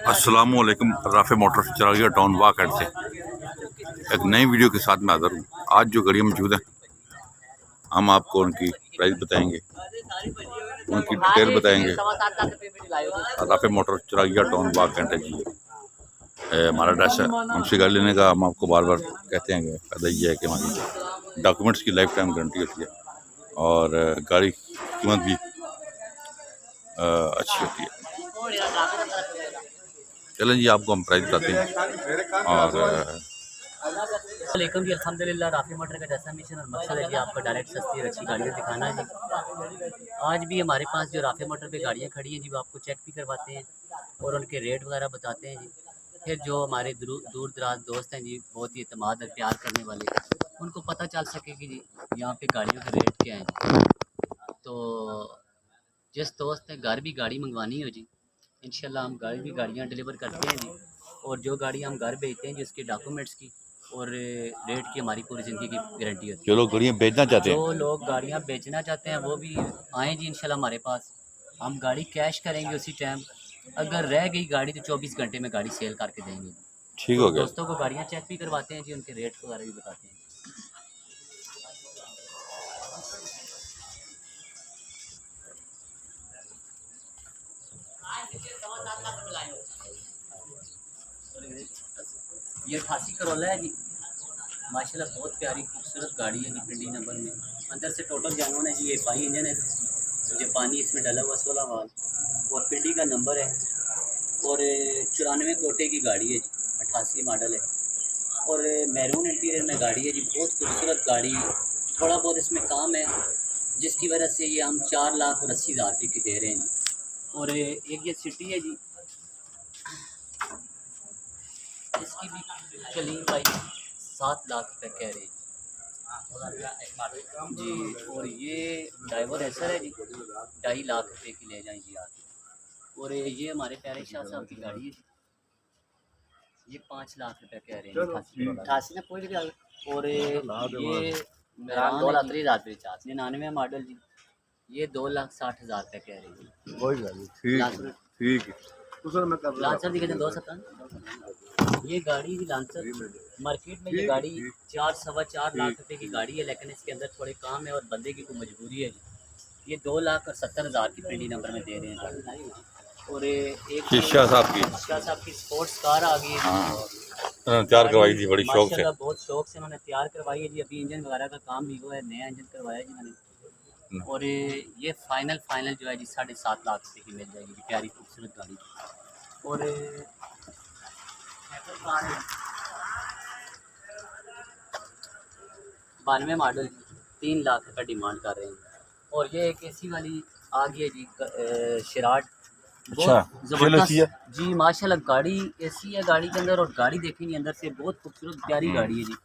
अस्सलामुअलैकुम। Rafe Motors चरागिया town Wakad से एक नई वीडियो के साथ मैं हाज़िर हूँ। आज जो गाड़ियाँ मौजूद हैं हम आपको उनकी प्राइस बताएंगे, उनकी डिटेल बताएंगे। राफे मोटर्स चरागिया टाउन वाकड़ है जी, हमारा एड्रेस है। हमसे गाड़ी लेने का हम आपको बार बार कहते हैं कि फ़ायदा ये है कि हमारी डॉक्यूमेंट्स की लाइफ टाइम गारंटी होती है और गाड़ी की कीमत भी अच्छी होती है। चलें जी, आपको हम प्राइस बताते हैं। और वालेकुम जी, अल्हम्दुलिल्लाह। राफी मोटर का जैसा मिशन और मकसद है कि आपको डायरेक्ट सस्ती और अच्छी गाड़ियाँ दिखाना है जी। आज भी हमारे पास जो राफी मोटर पे गाड़ियाँ खड़ी हैं जी, वो आपको चेक भी करवाते हैं और उनके रेट वगैरह बताते हैं जी। फिर जो हमारे दूर दराज दोस्त हैं जी, बहुत ही एतमाद और प्यार करने वाले, उनको पता चल सके कि जी यहाँ पे गाड़ियों के रेट क्या हैं। तो जिस दोस्त ने घर भी गाड़ी मंगवानी हो जी, इंशाल्लाह हम घर भी गाड़ियाँ डिलीवर करते हैं जी। और जो गाड़ी हम घर भेजते हैं जी, उसके डॉक्यूमेंट्स की और रेट की हमारी पूरी ज़िंदगी की गारंटी होती जो है। लोग गाड़ियाँ बेचना चाहते जो हैं, लोग गाड़ियाँ बेचना चाहते हैं वो भी आएँ जी इंशाल्लाह हमारे पास। हम गाड़ी कैश करेंगे उसी टाइम, अगर रह गई गाड़ी तो 24 घंटे में गाड़ी सेल करके देंगे। ठीक तो हो गया। दोस्तों को गाड़ियाँ चेक भी करवाते हैं जी, उनके रेट वगैरह भी बताते हैं। ये 88 करोला है जी, माशाल्लाह बहुत प्यारी खूबसूरत गाड़ी है जी, पिंडी नंबर में। अंदर से टोटल जानवर है जी, ये पानी इंजन है, जापानी इसमें डाला हुआ 16 वाल और पिंडी का नंबर है और 94 कोटे की गाड़ी है जी, 88 मॉडल है और मैरून इंटीरियर में गाड़ी है जी, बहुत खूबसूरत गाड़ी। थोड़ा बहुत इसमें काम है जिसकी वजह से ये हम 4,80,000 रुपये की दे रहे हैं जी। और एक ये सिटी है जी, इसकी भी चली भाई 7 लाख रुपये कह रहे हैं जी। और ये ड्राइवर ऐसा है जी, 2.5 लाख रुपए की ले जाएं जी आप। और ये हमारे प्यारे शाह साहब की गाड़ी है जी, ये 5 लाख रुपए कह रहे हैं 88 ना कोई भी। और ये 99 मॉडल जी, ये 2,60,000 रुपये कह रहे हैं। कोई गल नहीं, ठीक है। लांसर दी कहते 2 ये गाड़ी जी लांसर मार्केट में ये गाड़ी 4 सवा 4 लाख रुपए की गाड़ी है, लेकिन इसके अंदर थोड़े काम है और बंदे की कोई मजबूरी है जी। ये 2,70,000 की पीडी नंबर में दे रहे हैं गाड़ी। और एक शीशा साहब की शाह साहब की स्पोर्ट्स कार आ गई है हाँ, तैयार करवाई थी बड़ी शौक से। माशाल्लाह, बहुत शौक से उन्होंने तैयार करवाई है जी। अभी इंजन वगैरह का काम भी हुआ है, नया इंजन करवाया जी मैंने। और ये फाइनल जो है जी 7.5 लाख रुपये की मिल जाएगी जी, प्यारी खूबसूरत गाड़ी। और 92 मॉडल 3 लाख रुपये डिमांड कर रहे हैं। और ये एक एसी वाली आ गई है जी, शिराट, अच्छा, बहुत ज़बरदस्त जी माशाल्लाह। गाड़ी एसी है गाड़ी के अंदर और गाड़ी देखेंगे अंदर से बहुत खूबसूरत प्यारी गाड़ी है जी।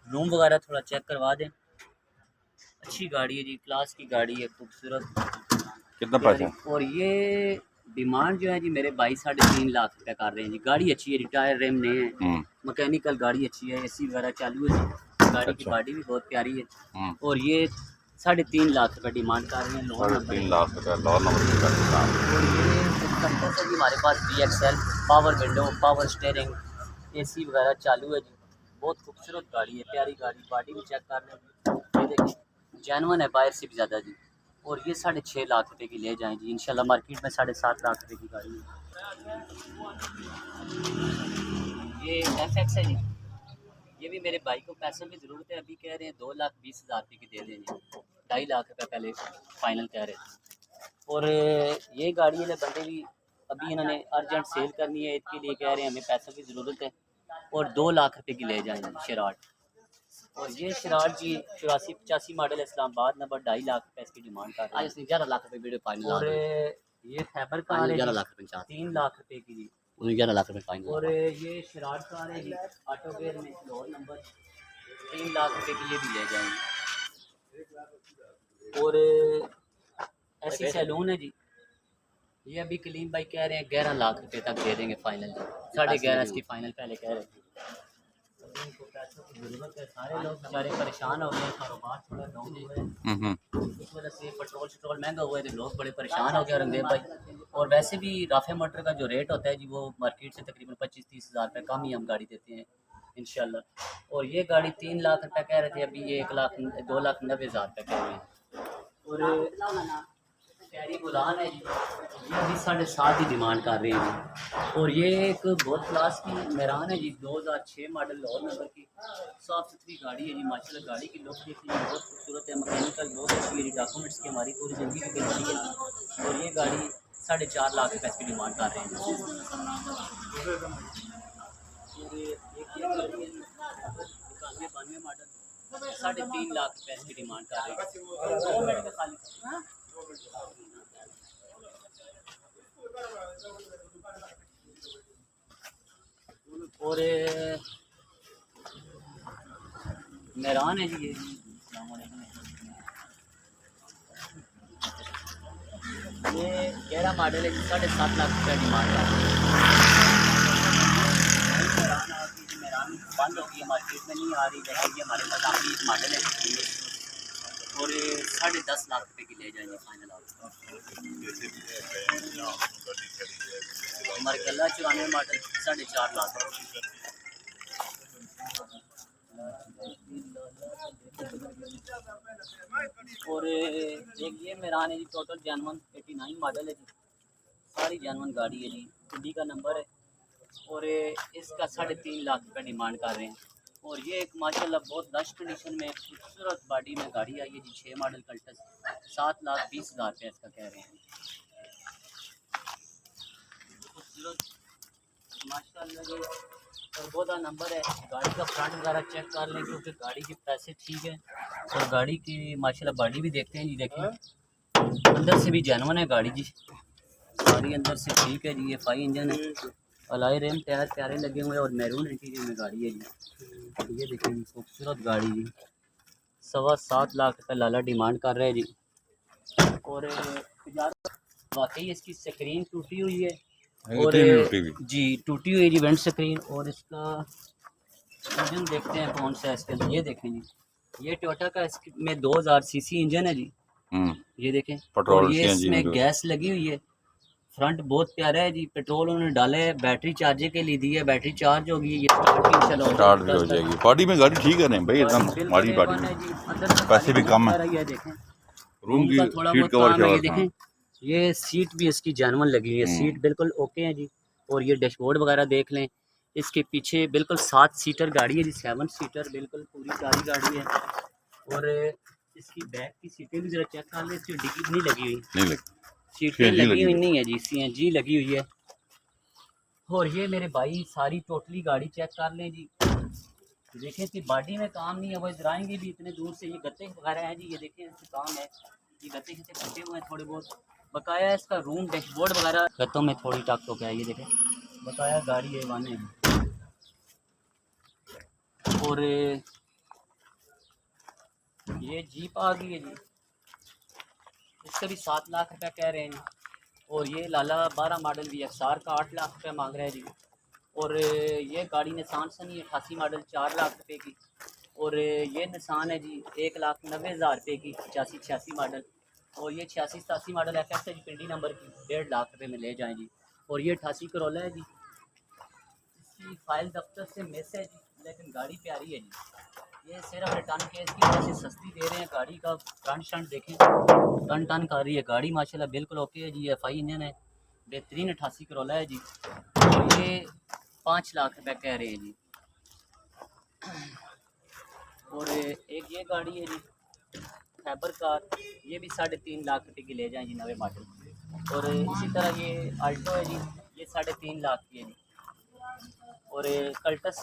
रूम वगैरह थोड़ा चेक करवा दें, अच्छी गाड़ी है जी, क्लास की गाड़ी है, खूबसूरत कितना प्यारी। पैसा? और ये डिमांड जो है जी मेरे भाई 3.5 लाख रुपये कर रहे हैं जी। गाड़ी अच्छी है, रिटायर रेम नए हैं, मैकेनिकल गाड़ी अच्छी है, एसी वगैरह चालू है जी। गाड़ी की बॉडी भी बहुत प्यारी है। और ये 3.5 लाख रुपये डिमांड कर रहे हैं, लोअर नंबर। 3 लाख रुपये लोअर नंबर। और ये कंपनी से भी हमारे पास DXL power window, power steering, AC वगैरह चालू है जी। बहुत खूबसूरत गाड़ी है, प्यारी गाड़ी, बॉडी भी चेक कर लें, ये देखिए जेन्युइन है बाहर से भी ज़्यादा जी। और ये 6.5 लाख रुपए की ले जाएं जी इंशाल्लाह। मार्केट में 7.5 लाख रुपए की गाड़ी है। ये FX है जी, ये भी मेरे भाई को पैसों की ज़रूरत है, अभी कह रहे हैं 2,20,000 रुपये की दे दें जी। 2.5 लाख रुपये पहले फाइनल कह रहे थे। और ये गाड़ी वाले बंदे भी अभी इन्होंने अर्जेंट सेल करनी है, इसके लिए कह रहे हैं हमें पैसों की ज़रूरत है और 2 लाख रुपए की ले जाएंगे शराट। और ये शराट जी 84-85 मॉडल इस्लामाबाद नंबर, 2.5 लाख रुपए इसकी डिमांड कर रहे हैं। 11 लाख रुपए वीडियो फाइनल। और ये फैबर कार है 11 लाख रुपए 3 लाख रुपए की जी, 11 लाख रुपए फाइनल। और ये शराट कार है जी, ऑटो गेयर में लोअर नंबर, 3 लाख रुपए की ये भी ले जाएंगे। और ऐसी सैलून है जी, ये अभी कलीम भाई कह रहे हैं 11 लाख रुपए तक दे देंगे फाइनल जी। 11.5 इसकी फाइनल पहले कह रहे थे। जिनको पैसों की ज़रूरत है, सारे लोग बेचारे परेशान हो गए, कारोबार थोड़ा डाउन हो गए, इस वजह से पेट्रोल महंगा हुआ है तो लोग बड़े परेशान हो गए रंगदेव भाई। और वैसे भी राफे मोटर का जो रेट होता है जी वो मार्केट से तकरीबन 25-30 हज़ार रुपये कम ही हम गाड़ी देते हैं इंशाल्लाह। और ये गाड़ी 3 लाख रुपये कह रहे थे, अभी ये 2,90,000 रुपये कह रहे हैं। और प्यारी गुलान है जी, ये भी 7.5 ही डिमांड कर रहे हैं जी। और ये एक बहुत क्लास की मेहरान है जी, 2006 मॉडल और नंबर की साफ़ सुथरी गाड़ी है जी माशाल्लाह। गाड़ी की लुक देखिए बहुत खूबसूरत है, मैकेनिकल बहुत अच्छी है जी, डॉक्यूमेंट्स की हमारी पूरी ज़िंदगी की गाड़ी है। और ये गाड़ी 4.5 लाख रुपये की डिमांड कर रहे हैं। और एक ये गाड़ी है 91-92 मॉडल 3.5 लाख रुपये की डिमांड कर रहे हैं। 2 मिनट में खाली और मेहरान है जी, ये 11 मॉडल है जी, 7.5 लाख रुपये डिमांड है। मेहरान बंद हो गई है, मार्केट में नहीं आ रही, लेकिन ये हमारे पास अभी एक मॉडल है और 10.5 लाख रुपये की ले जाएंगे फाइनल आप। हमारे कल्ला 94 मॉडल 4.5 लाख। और एक ये मेहरान है जी, टोटल जानवन 89 मॉडल है जी, सारी जानवन गाड़ी है जी, डी का नंबर है। और इसका 3.5 लाख रुपये डिमांड कर रहे हैं। और ये एक माशाल्लाह बहुत लश कंडीशन में खूबसूरत बॉडी में गाड़ी आई है जी, 6 मॉडल कल्टस 7,20,000 रुपये इसका कह रहे हैं। खूबसूरत माशाल्लाह ये और 14 नंबर है। गाड़ी का फ्रंट वगैरह चेक कर लें क्योंकि गाड़ी के पैसे ठीक है। और गाड़ी की माशाल्लाह बॉडी भी देखते हैं जी, देखें अंदर से भी जानवन है गाड़ी जी, सारी अंदर से ठीक है जी। ये 5 इंजन है, अलाई रेम टायर प्यारे लगे हुए हैं और मैरून इंटीरियर में गाड़ी है जी। ये देखिए जी खूबसूरत गाड़ी जी, 7.25 लाख रुपये लाला डिमांड कर रहे हैं जी। और वाकई इसकी स्क्रीन टूटी हुई है और जी टूटी हुई है जी वेंट स्क्रीन। और इसका इंजन देखते हैं कौन सा है इसके अंदर, ये देखें जी, ये टोयोटा का इसमें 2000 सीसी इंजन है जी, ये देखें। और ये इसमें गैस लगी हुई है, फ्रंट बहुत प्यारा है जी, पेट्रोल उन्होंने डाला है, बैटरी चार्जर के लिए दी है, बैटरी चार्ज होगी, ये स्टार्ट भी हो जाएगी। बॉडी में गाड़ी ठीक है नहीं भाई, एकदम हमारी बॉडी में पैसे भी कम है, ये देखें रूम की थोड़ा सीट कवर ये देखें, ये सीट भी इसकी जानवन लगी है, सीट बिल्कुल ओके है जी। और ये डैशबोर्ड वगैरह देख लें, इसके पीछे बिल्कुल 7 सीटर गाड़ी है जी, 7 सीटर बिल्कुल पूरी सारी गाड़ी है। और इसकी बैक की सीटें भी जरा चेक कर लें, इसकी डिग्गी नहीं लगी हुई, नहीं लगी, सीटें लगी हुई नहीं है जी, CNG लगी हुई है। और ये मेरे भाई सारी टोटली गाड़ी चेक कर लें जी, देखें कि बॉडी में काम नहीं है, वो इधर आएंगे भी इतने दूर से, ये गत्ते वगैरह हैं जी, ये देखें इससे काम है, ये गत्ते से कटे हुए हैं थोड़े बहुत, बकाया इसका रूम डैशबोर्ड वगैरह गत्तों में थोड़ी टक तो क्या है, ये देखें बकाया गाड़ी है वाने। और ये जीप आ गई है जी, इसका भी 7 लाख रुपये कह रहे हैं। और ये लाला 12 मॉडल VXR का 8 लाख रुपये मांग रहा है जी। और ये गाड़ी निसान सनी 88 मॉडल 4 लाख रुपए की। और ये निसान है जी 1,90,000 रुपये की, 85-86 मॉडल। और ये 86-87 मॉडल FX है जी, पिंडी नंबर की, 1.5 लाख रुपये में ले जाएँ जी। और ये 88 करोला है जी, इसकी फाइल दफ्तर से मिस है जी, लेकिन गाड़ी प्यारी है जी। ये सिर्फ रिटर्न केस की वजह से सस्ती दे रहे हैं। गाड़ी का फ्रंट शंट देखें, टन टन कर रही है गाड़ी माशाल्लाह, बिल्कुल ओके है जी। FI इंजन है, बेहतरीन 88 करोला है जी। और ये 5 लाख रुपये कह रहे हैं जी। और एक ये गाड़ी है जी फैबर कार, ये भी 3.5 लाख रुपये की ले जाएँ जी, नवे मॉडल। और इसी तरह ये अल्टो है जी, ये 3.5 लाख की है जी। और कल्टस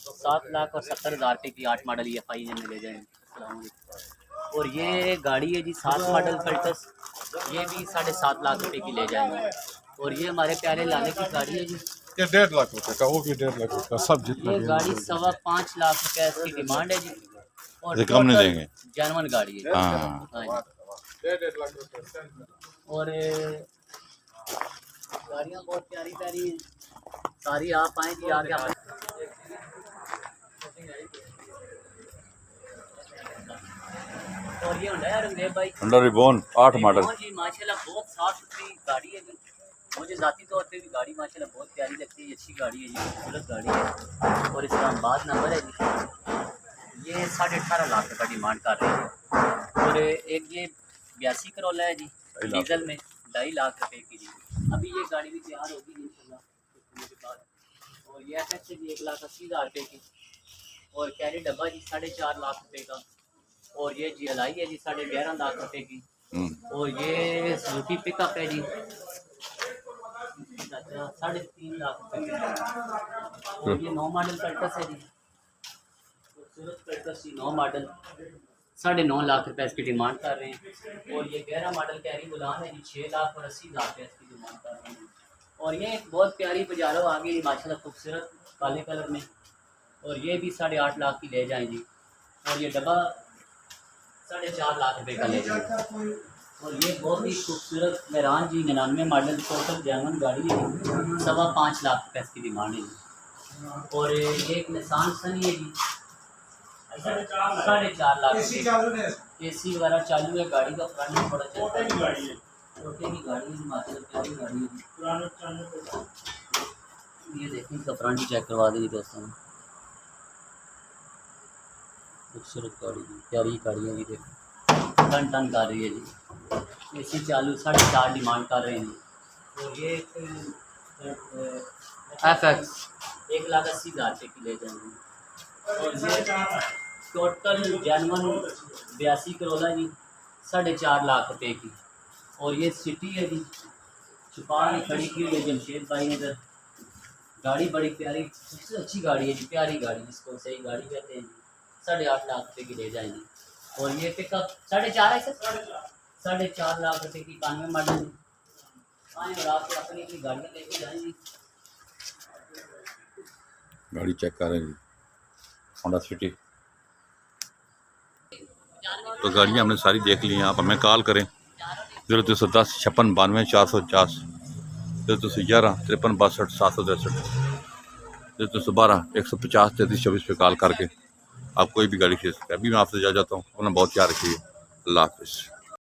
तो 7,70,000 रुपये की 8 मॉडल FI इंजन में ले जाएंगे। और ये गाड़ी है जी 7 मॉडल कल्टस, ये भी 7.5 लाख रुपये की ले जाएंगे। और ये हमारे प्यारे लाले की गाड़ी है जी, ये 1.5 लाख रुपये का, वो भी 1.5 लाख रुपये का, सब जितना ये गाड़ी 5.25 लाख रुपये इसकी डिमांड है जी। और कम नहीं देंगे, जानवन गाड़ी है। हाँ। 1.5 लाख रुपये। और गाड़ियाँ बहुत प्यारी प्यारी सारी आप आएँ जी, आगे और ये होंडा है रंगदेव भाई अंडर रिबॉन 8 मॉडल। हाँ जी माशाल्लाह बहुत साफ सुथरी गाड़ी है जी। मुझे ज़ाती तौर पे भी गाड़ी माशाल्लाह बहुत प्यारी लगती है, अच्छी गाड़ी है जी, खूबसूरत गाड़ी है। और इस्लामाबाद नंबर है जी। ये 18.5 लाख रुपये डिमांड कर रहे हैं। और एक ये 82 करोला है जी, डीजल में 2.5 लाख रुपए की जी। अभी ये गाड़ी भी तैयार होगी इंशाल्लाह कुछ के बाद। और ये FX है जी 1,80,000 रुपये की। और कैरी डब्बा जी 4.5 लाख रुपए का। और ये GLI है जी 11.5 लाख रुपए की। और ये सुजुकी पिकअप है जी 3.5 लाख रुपए की। और ये 9 मॉडल कल्टस है जी, खूबसूरत कल्टस जी 9 मॉडल 9.5 लाख रुपए इसकी डिमांड कर रहे हैं। और ये 11 मॉडल कैरी गुलान है जी 6,80,000 रुपये इसकी डिमांड कर रहे हैं। और ये एक बहुत प्यारी पजारो आ गई माशाल्लाह खूबसूरत काले कलर में। और ये भी 8.5 लाख की ले जाएंगी। और ये डब्बा 4.5 लाख रुपए का ले जाएंगे। और ये बहुत ही खूबसूरत मेरान जी 99 मॉडल टोटल जैमन गाड़ी है, 5.25 लाख रुपये इसकी डिमांड है जी। और ये एक निसान सनी है जी 4.5 लाख। AC वगैरह चालू है, गाड़ी का फ्रंट बड़ा छोटे की गाड़ी है, माशाल्लाह प्यारी गाड़ी है। ये देखिए इसका फ्रंट चेक करवा देंगे दोस्तों, खूबसूरत गाड़ी है, प्यारी गाड़ी है। ये देखो टन कर रही है जी। AC चालू 4.5 डिमांड कर रहे हैं। और ये FX 1,80,000 रुपये की ले जाएंगे। और ये टोटल जैनवन 82 करोला जी 4.5 लाख रुपए की। और ये सिटी है जी, छुपा नहीं खड़ी की हुई है जमशेद भाई ने इधर। गाड़ी बड़ी प्यारी सबसे अच्छी गाड़ी है जी, प्यारी गाड़ी जिसको सही गाड़ी कहते हैं जी। 8.5 लाख रुपए की ले जाएंगे। और ये पिकअप 4.5 है सर, 4.5 लाख रुपए की 91 मॉडल आए। और आप अपनी अपनी गाड़ियाँ लेके जाएंगी। गाड़ी चेक कर रहे हैं जी, होंडा सिटी। तो गाड़ियाँ हमने सारी देख ली हैं। आप हमें कॉल करें 0310 56 92 450, 0311 53 62 763, 0312 150 33 24 पे कॉल करके आप कोई भी गाड़ी खरीद सकते हैं। अभी मैं आपसे जा जाता हूँ, उन्हें बहुत प्यार रखिए। अल्लाह हाफिज़।